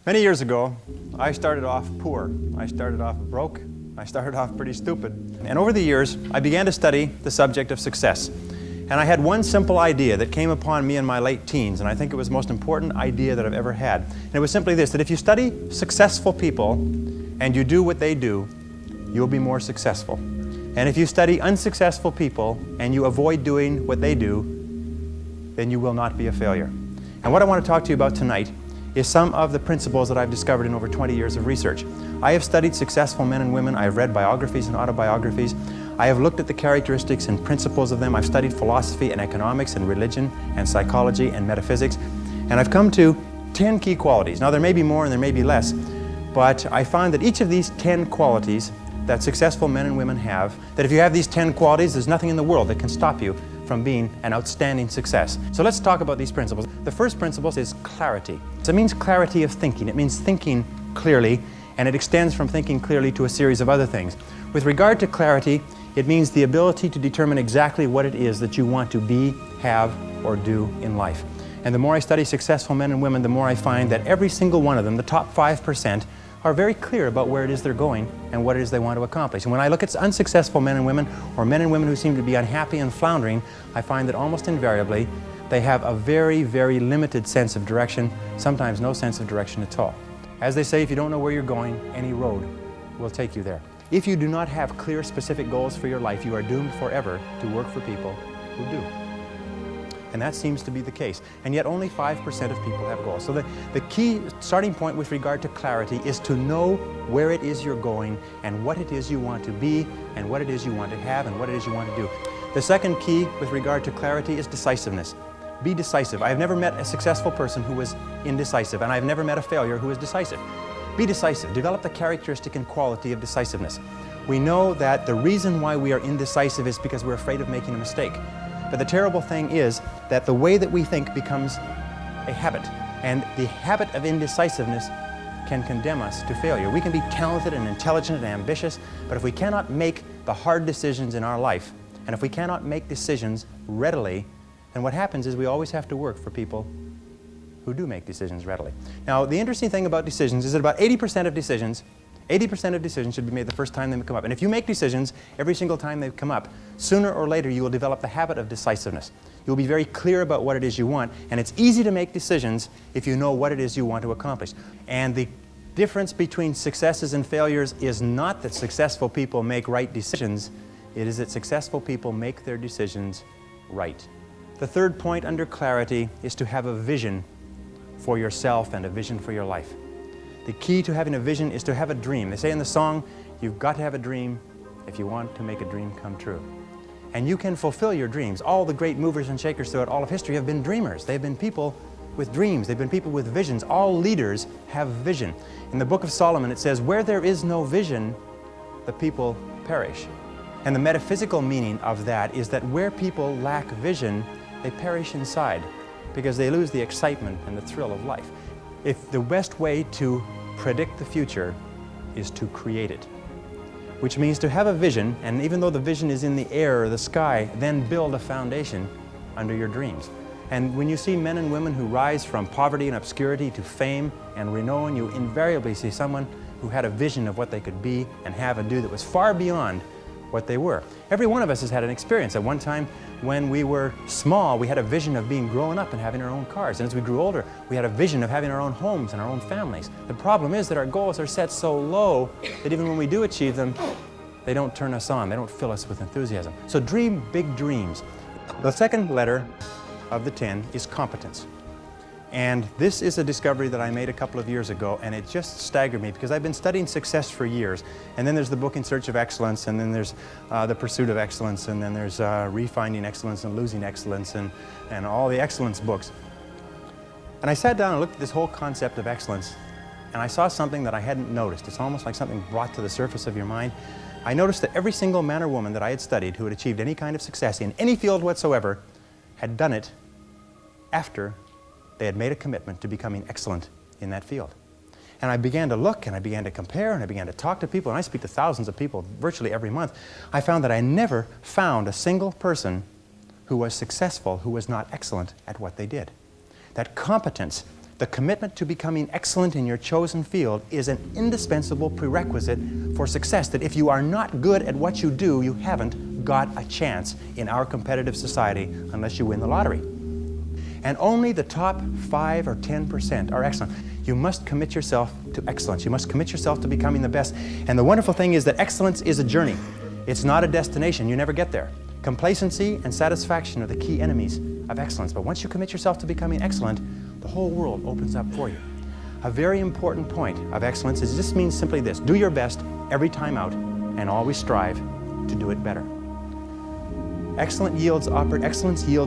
Many years ago, I started off poor. I started off broke. I started off pretty stupid. And over the years, I began to study the subject of success. And I had one simple idea that came upon me in my late teens, and I think it was the most important idea that I've ever had. And it was simply this, that if you study successful people and you do what they do, you'll be more successful. And if you study unsuccessful people and you avoid doing what they do, then you will not be a failure. And what I want to talk to you about tonight is some of the principles that I've discovered in over 20 years of research. I have studied successful men and women. I have read biographies and autobiographies. I have looked at the characteristics and principles of them. I've studied philosophy and economics and religion and psychology and metaphysics. And I've come to 10 key qualities. Now there may be more and there may be less, but I find that each of these 10 qualities that successful men and women have, that if you have these 10 qualities, there's nothing in the world that can stop you from being an outstanding success. So let's talk about these principles. The first principle is clarity. So it means clarity of thinking. It means thinking clearly, and it extends from thinking clearly to a series of other things. With regard to clarity, it means the ability to determine exactly what it is that you want to be, have, or do in life. And the more I study successful men and women, the more I find that every single one of them, the top 5%, are very clear about where it is they're going and what it is they want to accomplish. And when I look at unsuccessful men and women, or men and women who seem to be unhappy and floundering, I find that almost invariably they have a very, very limited sense of direction, sometimes no sense of direction at all. As they say, if you don't know where you're going, any road will take you there. If you do not have clear, specific goals for your life, you are doomed forever to work for people who do. And that seems to be the case. And yet only 5% of people have goals. So the key starting point with regard to clarity is to know where it is you're going and what it is you want to be and what it is you want to have and what it is you want to do. The second key with regard to clarity is decisiveness. Be decisive. I've never met a successful person who was indecisive, and I've never met a failure who was decisive. Be decisive. Develop the characteristic and quality of decisiveness. We know that the reason why we are indecisive is because we're afraid of making a mistake. But the terrible thing is that the way that we think becomes a habit, and the habit of indecisiveness can condemn us to failure. We can be talented and intelligent and ambitious, but if we cannot make the hard decisions in our life, and if we cannot make decisions readily, then what happens is we always have to work for people who do make decisions readily. Now, the interesting thing about decisions is that about 80% of decisions should be made the first time they come up. And if you make decisions every single time they come up, sooner or later you will develop the habit of decisiveness. You'll be very clear about what it is you want, and it's easy to make decisions if you know what it is you want to accomplish. And the difference between successes and failures is not that successful people make right decisions, it is that successful people make their decisions right. The third point under clarity is to have a vision for yourself and a vision for your life. The key to having a vision is to have a dream. They say in the song, you've got to have a dream if you want to make a dream come true. And you can fulfill your dreams. All the great movers and shakers throughout all of history have been dreamers. They've been people with dreams. They've been people with visions. All leaders have vision. In the book of Solomon it says, where there is no vision, the people perish. And the metaphysical meaning of that is that where people lack vision, they perish inside because they lose the excitement and the thrill of life. If the best way to predict the future is to create it, which means to have a vision, and even though the vision is in the air or the sky, then build a foundation under your dreams. And when you see men and women who rise from poverty and obscurity to fame and renown, you invariably see someone who had a vision of what they could be and have and do that was far beyond what they were. Every one of us has had an experience. At one time when we were small, we had a vision of being grown up and having our own cars. And as we grew older, we had a vision of having our own homes and our own families. The problem is that our goals are set so low that even when we do achieve them, they don't turn us on. They don't fill us with enthusiasm. So dream big dreams. The second letter of the 10 is competence. And this is a discovery that I made a couple of years ago, and it just staggered me because I've been studying success for years. And then there's the book In Search of Excellence, and then there's The Pursuit of Excellence, and then there's Refinding Excellence and Losing Excellence, and all the excellence books. And I sat down and looked at this whole concept of excellence, and I saw something that I hadn't noticed. It's almost like something brought to the surface of your mind. I noticed that every single man or woman that I had studied who had achieved any kind of success in any field whatsoever had done it after they had made a commitment to becoming excellent in that field. And I began to look, and I began to compare, and I began to talk to people, and I speak to thousands of people virtually every month. I found that I never found a single person who was successful who was not excellent at what they did. That competence The commitment to becoming excellent in your chosen field is an indispensable prerequisite for success, that if you are not good at what you do, you haven't got a chance in our competitive society unless you win the lottery. And only the top 5 or 10% are excellent. You must commit yourself to excellence. You must commit yourself to becoming the best. And the wonderful thing is that excellence is a journey. It's not a destination. You never get there. Complacency and satisfaction are the key enemies of excellence. But once you commit yourself to becoming excellent, the whole world opens up for you. A very important point of excellence is this means simply this: do your best every time out and always strive to do it better. Excellence yields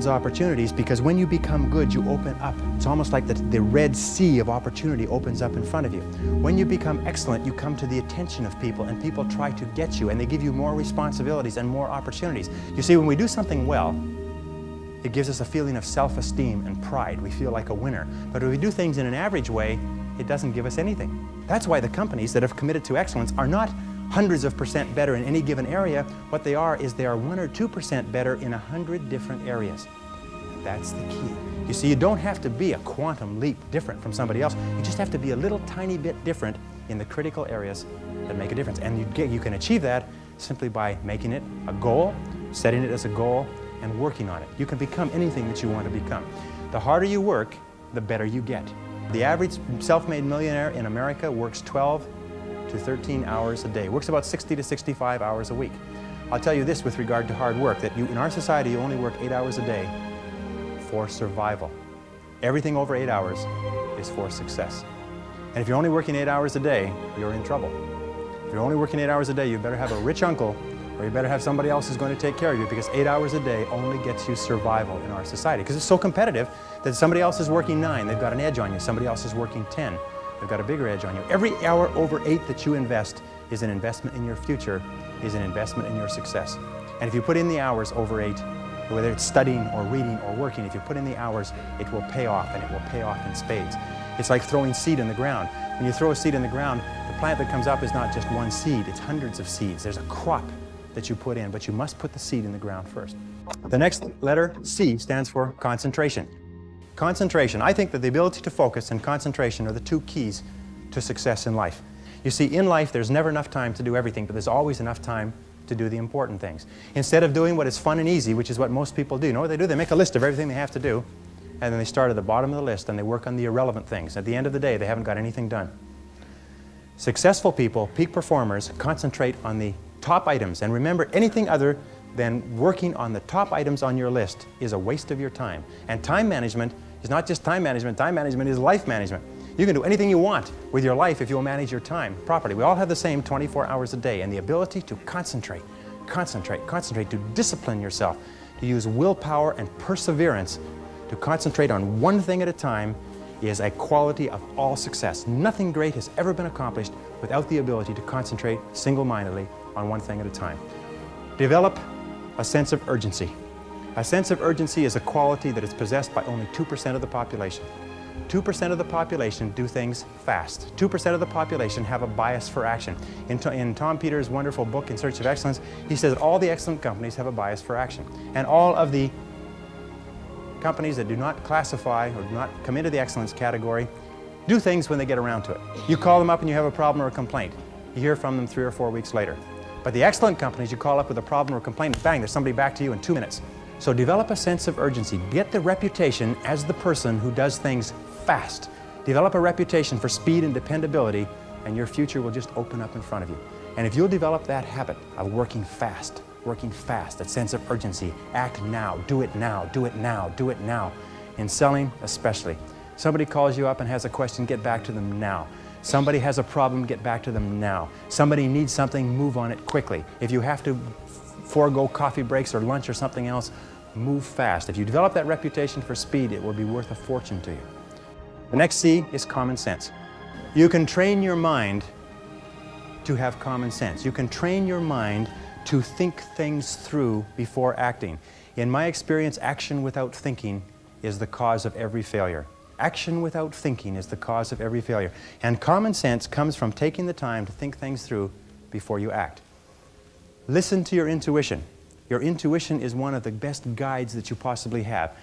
opportunities, because when you become good, you open up. It's almost like the Red Sea of opportunity opens up in front of you. When you become excellent, you come to the attention of people, and people try to get you, and they give you more responsibilities and more opportunities. You see, when we do something well, it gives us a feeling of self-esteem and pride. We feel like a winner. But if we do things in an average way, it doesn't give us anything. That's why the companies that have committed to excellence are not hundreds of % better in any given area. What they are is they are 1 or 2% better in 100 different areas. That's the key. You see, you don't have to be a quantum leap different from somebody else. You just have to be a little tiny bit different in the critical areas that make a difference. And you can achieve that simply by making it a goal, setting it as a goal, and working on it. You can become anything that you want to become. The harder you work, the better you get. The average self-made millionaire in America works 12 to 13 hours a day. Works about 60 to 65 hours a week. I'll tell you this with regard to hard work, that in our society you only work 8 hours a day for survival. Everything over 8 hours is for success. And if you're only working 8 hours a day, you're in trouble. If you're only working 8 hours a day, you better have a rich uncle, or you better have somebody else who's going to take care of you, because 8 hours a day only gets you survival in our society. Because it's so competitive that somebody else is working 9, they've got an edge on you. Somebody else is working 10, they've got a bigger edge on you. Every hour over 8 that you invest is an investment in your future, is an investment in your success. And if you put in the hours over 8, whether it's studying or reading or working, if you put in the hours, it will pay off, and it will pay off in spades. It's like throwing seed in the ground. When you throw a seed in the ground, the plant that comes up is not just one seed, it's hundreds of seeds. There's a crop that you put in, but you must put the seed in the ground first. The next letter, C, stands for concentration. Concentration. I think that the ability to focus and concentration are the 2 keys to success in life. You see, in life, there's never enough time to do everything, but there's always enough time to do the important things. Instead of doing what is fun and easy, which is what most people do, you know what they do? They make a list of everything they have to do, and then they start at the bottom of the list and they work on the irrelevant things. At the end of the day, they haven't got anything done. Successful people, peak performers, concentrate on the top items. And remember, anything other than working on the top items on your list is a waste of your time. And time management is not just time management is life management. You can do anything you want with your life if you'll manage your time properly. We all have the same 24 hours a day, and the ability to concentrate, to discipline yourself, to use willpower and perseverance, to concentrate on one thing at a time is a quality of all success. Nothing great has ever been accomplished without the ability to concentrate single-mindedly on one thing at a time. Develop a sense of urgency. A sense of urgency is a quality that is possessed by only 2% of the population. 2% of the population do things fast. 2% of the population have a bias for action. In Tom Peters' wonderful book, In Search of Excellence, he says all the excellent companies have a bias for action. And all of the companies that do not classify or do not come into the excellence category do things when they get around to it. You call them up and you have a problem or a complaint. You hear from them 3 or 4 weeks later. But the excellent companies, you call up with a problem or a complaint, bang, there's somebody back to you in 2 minutes. So develop a sense of urgency. Get the reputation as the person who does things fast. Develop a reputation for speed and dependability, and your future will just open up in front of you. And if you'll develop that habit of working fast, that sense of urgency, act now, do it now, do it now, do it now. In selling especially. Somebody calls you up and has a question, get back to them now. Somebody has a problem, get back to them now. Somebody needs something, move on it quickly. If you have to forego coffee breaks or lunch or something else, move fast. If you develop that reputation for speed, it will be worth a fortune to you. The next C is common sense. You can train your mind to have common sense. You can train your mind to think things through before acting. In my experience, action without thinking is the cause of every failure. Action without thinking is the cause of every failure. And common sense comes from taking the time to think things through before you act. Listen to your intuition. Your intuition is one of the best guides that you possibly have.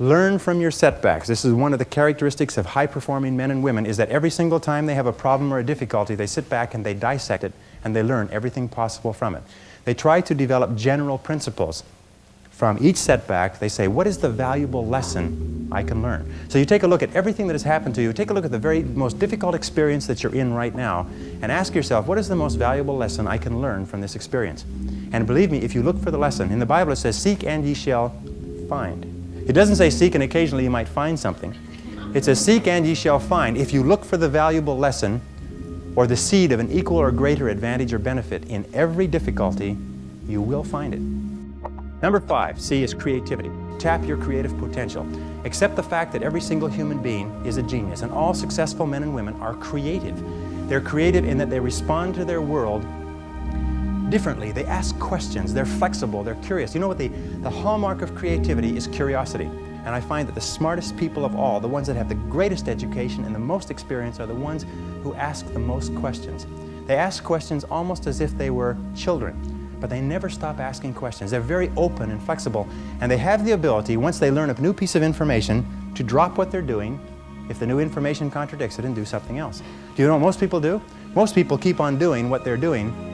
Learn from your setbacks. This is one of the characteristics of high-performing men and women, is that every single time they have a problem or a difficulty, they sit back and they dissect it and they learn everything possible from it. They try to develop general principles. From each setback, they say, what is the valuable lesson I can learn? So you take a look at everything that has happened to you, take a look at the very most difficult experience that you're in right now, and ask yourself, what is the most valuable lesson I can learn from this experience? And believe me, if you look for the lesson, in the Bible it says, seek and ye shall find. It doesn't say seek and occasionally you might find something. It says seek and ye shall find. If you look for the valuable lesson or the seed of an equal or greater advantage or benefit in every difficulty, you will find it. Number 5, C, is creativity. Tap your creative potential. Accept the fact that every single human being is a genius, and all successful men and women are creative. They're creative in that they respond to their world differently. They ask questions, they're flexible, they're curious. You know what, the hallmark of creativity is curiosity. And I find that the smartest people of all, the ones that have the greatest education and the most experience, are the ones who ask the most questions. They ask questions almost as if they were children, but they never stop asking questions. They're very open and flexible, and they have the ability, once they learn a new piece of information, to drop what they're doing if the new information contradicts it and do something else. Do you know what most people do? Most people keep on doing what they're doing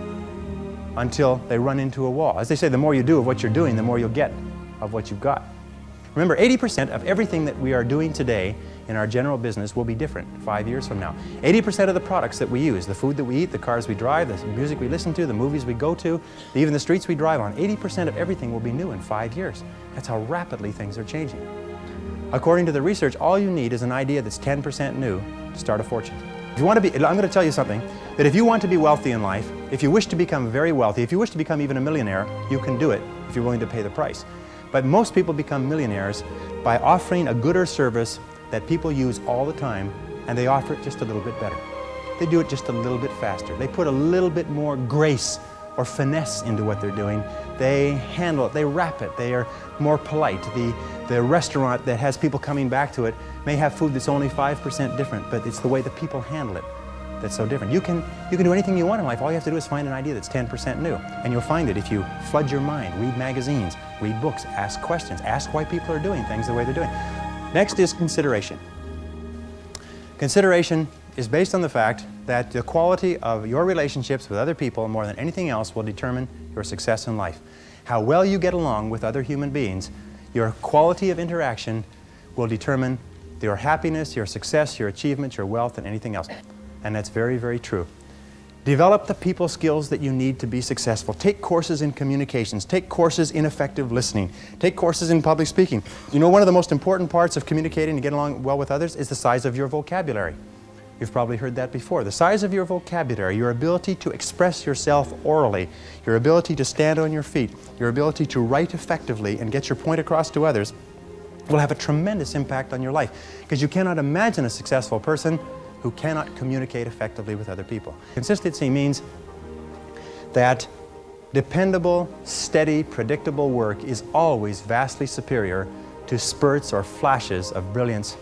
until they run into a wall. As they say, the more you do of what you're doing, the more you'll get of what you've got. Remember, 80% of everything that we are doing today in our general business will be different 5 years from now. 80% of the products that we use, the food that we eat, the cars we drive, the music we listen to, the movies we go to, even the streets we drive on, 80% of everything will be new in 5 years. That's how rapidly things are changing. According to the research, all you need is an idea that's 10% new to start a fortune. If you want to be, I'm going to tell you something, that if you want to be wealthy in life, if you wish to become very wealthy, if you wish to become even a millionaire, you can do it if you're willing to pay the price. But most people become millionaires by offering a good or service that people use all the time, and they offer it just a little bit better. They do it just a little bit faster. They put a little bit more grace or finesse into what they're doing. They handle it, they wrap it, they are more polite. The restaurant that has people coming back to it may have food that's only 5% different, but it's the way the people handle it that's so different. You can do anything you want in life. All you have to do is find an idea that's 10% new, and you'll find it if you flood your mind, read magazines, read books, ask questions, ask why people are doing things the way they're doing. Next is consideration. Consideration is based on the fact that the quality of your relationships with other people more than anything else will determine your success in life. How well you get along with other human beings, your quality of interaction will determine your happiness, your success, your achievements, your wealth, and anything else. And that's very, very true. Develop the people skills that you need to be successful. Take courses in communications. Take courses in effective listening. Take courses in public speaking. You know, one of the most important parts of communicating and getting along well with others is the size of your vocabulary. You've probably heard that before. The size of your vocabulary, your ability to express yourself orally, your ability to stand on your feet, your ability to write effectively and get your point across to others will have a tremendous impact on your life, because you cannot imagine a successful person who cannot communicate effectively with other people. Consistency means that dependable, steady, predictable work is always vastly superior to spurts or flashes of brilliance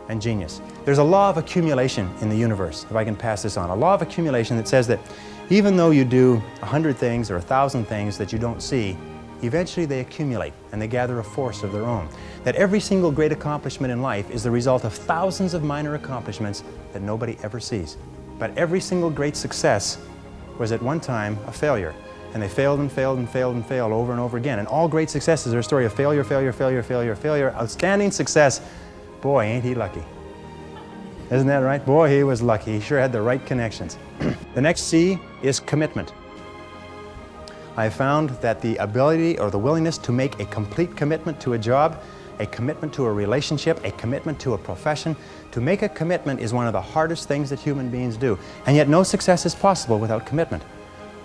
and genius. There's a law of accumulation in the universe, if I can pass this on. A law of accumulation that says that even though you do 100 things or 1,000 things that you don't see, eventually they accumulate and they gather a force of their own. That every single great accomplishment in life is the result of thousands of minor accomplishments that nobody ever sees. But every single great success was at one time a failure. And they failed and failed and failed and failed over and over again. And all great successes are a story of failure, failure, failure, failure, failure. Outstanding success. Boy, ain't he lucky. Isn't that right? Boy, he was lucky. He sure had the right connections. The next C is commitment. I found that the ability or the willingness to make a complete commitment to a job, a commitment to a relationship, a commitment to a profession, to make a commitment is one of the hardest things that human beings do. And yet no success is possible without commitment.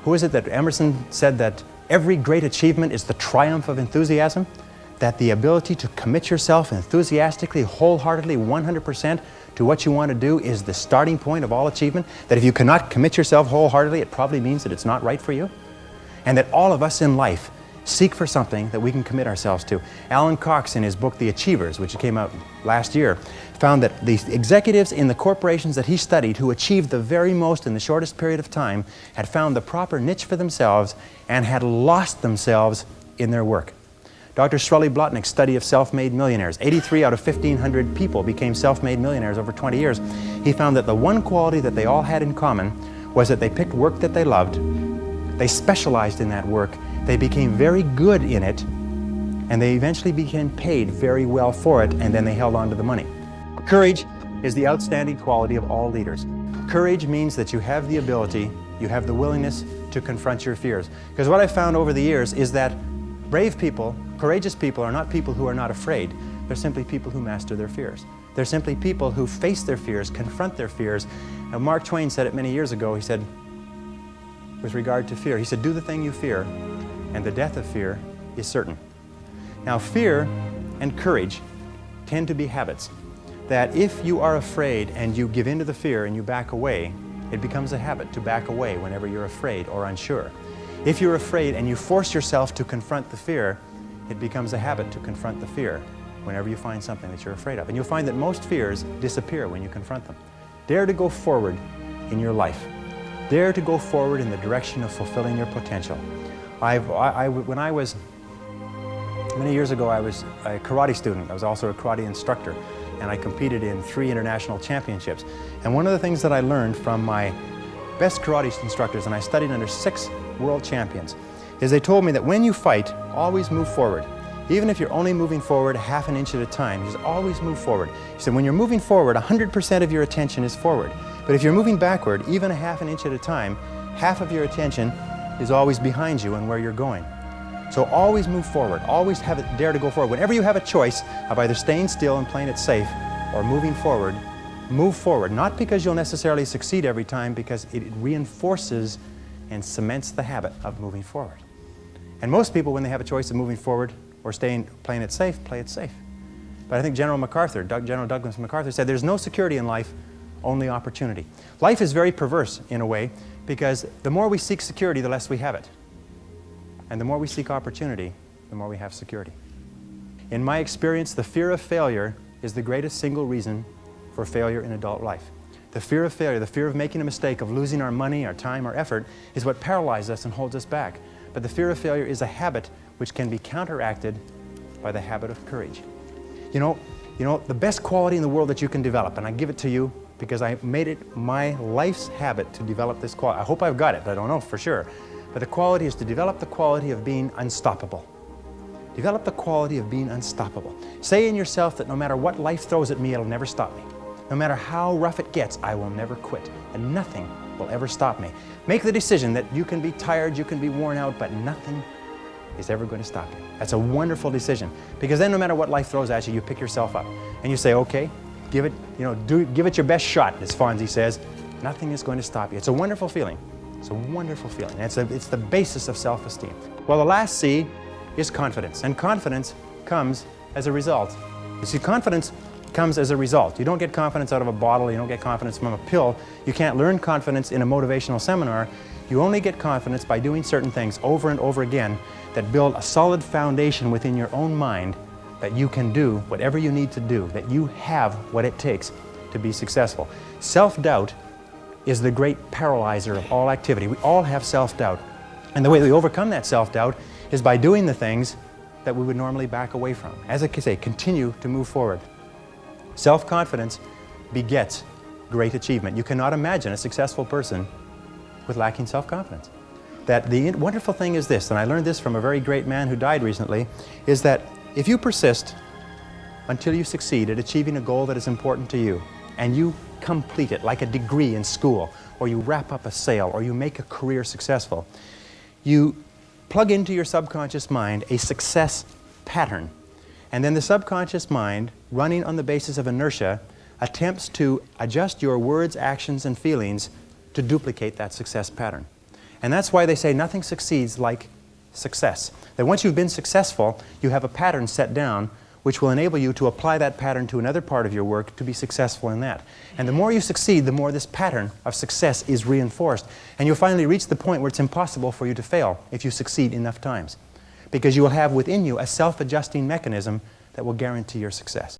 Who is it that Emerson said that every great achievement is the triumph of enthusiasm? That the ability to commit yourself enthusiastically, wholeheartedly, 100% to what you want to do is the starting point of all achievement? That if you cannot commit yourself wholeheartedly, it probably means that it's not right for you? And that all of us in life seek for something that we can commit ourselves to. Alan Cox, in his book, The Achievers, which came out last year, found that the executives in the corporations that he studied who achieved the very most in the shortest period of time had found the proper niche for themselves and had lost themselves in their work. Dr. Shirley Blotnick's study of self-made millionaires. 83 out of 1,500 people became self-made millionaires over 20 years. He found that the one quality that they all had in common was that they picked work that they loved, they specialized in that work, they became very good in it, and they eventually became paid very well for it, and then they held on to the money. Courage is the outstanding quality of all leaders. Courage means that you have the ability, you have the willingness to confront your fears. Because what I found over the years is that brave people, courageous people are not people who are not afraid. They're simply people who master their fears. They're simply people who face their fears, confront their fears. And Mark Twain said it many years ago. He said, with regard to fear, he said, do the thing you fear, and the death of fear is certain. Now, fear and courage tend to be habits. That if you are afraid and you give in to the fear and you back away, it becomes a habit to back away whenever you're afraid or unsure. If you're afraid and you force yourself to confront the fear, it becomes a habit to confront the fear whenever you find something that you're afraid of. And you'll find that most fears disappear when you confront them. Dare to go forward in your life. Dare to go forward in the direction of fulfilling your potential. When I was, many years ago, I was a karate student. I was also a karate instructor, and I competed in 3 international championships. And one of the things that I learned from my best karate instructors, and I studied under 6 world champions, is they told me that when you fight, always move forward. Even if you're only moving forward half an inch at a time, just always move forward. He said when you're moving forward, 100% of your attention is forward. But if you're moving backward, even a half an inch at a time, half of your attention is always behind you and where you're going. So always move forward. Always dare to go forward. Whenever you have a choice of either staying still and playing it safe or moving forward, move forward. Not because you'll necessarily succeed every time, because it reinforces and cements the habit of moving forward. And most people, when they have a choice of moving forward or playing it safe, play it safe. But I think General Douglas MacArthur said there's no security in life, only opportunity. Life is very perverse in a way, because the more we seek security, the less we have it. And the more we seek opportunity, the more we have security. In my experience, the fear of failure is the greatest single reason for failure in adult life. The fear of failure, the fear of making a mistake, of losing our money, our time, our effort, is what paralyzes us and holds us back. But the fear of failure is a habit which can be counteracted by the habit of courage. You know, the best quality in the world that you can develop, and I give it to you because I made it my life's habit to develop this quality. I hope I've got it, but I don't know for sure. But the quality is to develop the quality of being unstoppable. Develop the quality of being unstoppable. Say in yourself that no matter what life throws at me, it'll never stop me. No matter how rough it gets, I will never quit. And nothing will ever stop me. Make the decision that you can be tired, you can be worn out, but nothing is ever going to stop you. That's a wonderful decision. Because then no matter what life throws at you, you pick yourself up. And you say, okay, give it your best shot, as Fonzie says. Nothing is going to stop you. It's a wonderful feeling. It's a wonderful feeling. It's the basis of self-esteem. Well, the last C is confidence. And confidence comes as a result. You see, confidence comes as a result. You don't get confidence out of a bottle. You don't get confidence from a pill. You can't learn confidence in a motivational seminar. You only get confidence by doing certain things over and over again that build a solid foundation within your own mind that you can do whatever you need to do, that you have what it takes to be successful. Self-doubt is the great paralyzer of all activity. We all have self-doubt. And the way we overcome that self-doubt is by doing the things that we would normally back away from. As I say, continue to move forward. Self-confidence begets great achievement. You cannot imagine a successful person with lacking self-confidence. That the wonderful thing is this, and I learned this from a very great man who died recently, is that if you persist until you succeed at achieving a goal that is important to you, and you complete it like a degree in school, or you wrap up a sale, or you make a career successful, you plug into your subconscious mind a success pattern. And then the subconscious mind, running on the basis of inertia, attempts to adjust your words, actions, and feelings to duplicate that success pattern. And that's why they say nothing succeeds like success. That once you've been successful, you have a pattern set down which will enable you to apply that pattern to another part of your work to be successful in that. And the more you succeed, the more this pattern of success is reinforced. And you'll finally reach the point where it's impossible for you to fail if you succeed enough times. Because you will have within you a self-adjusting mechanism that will guarantee your success.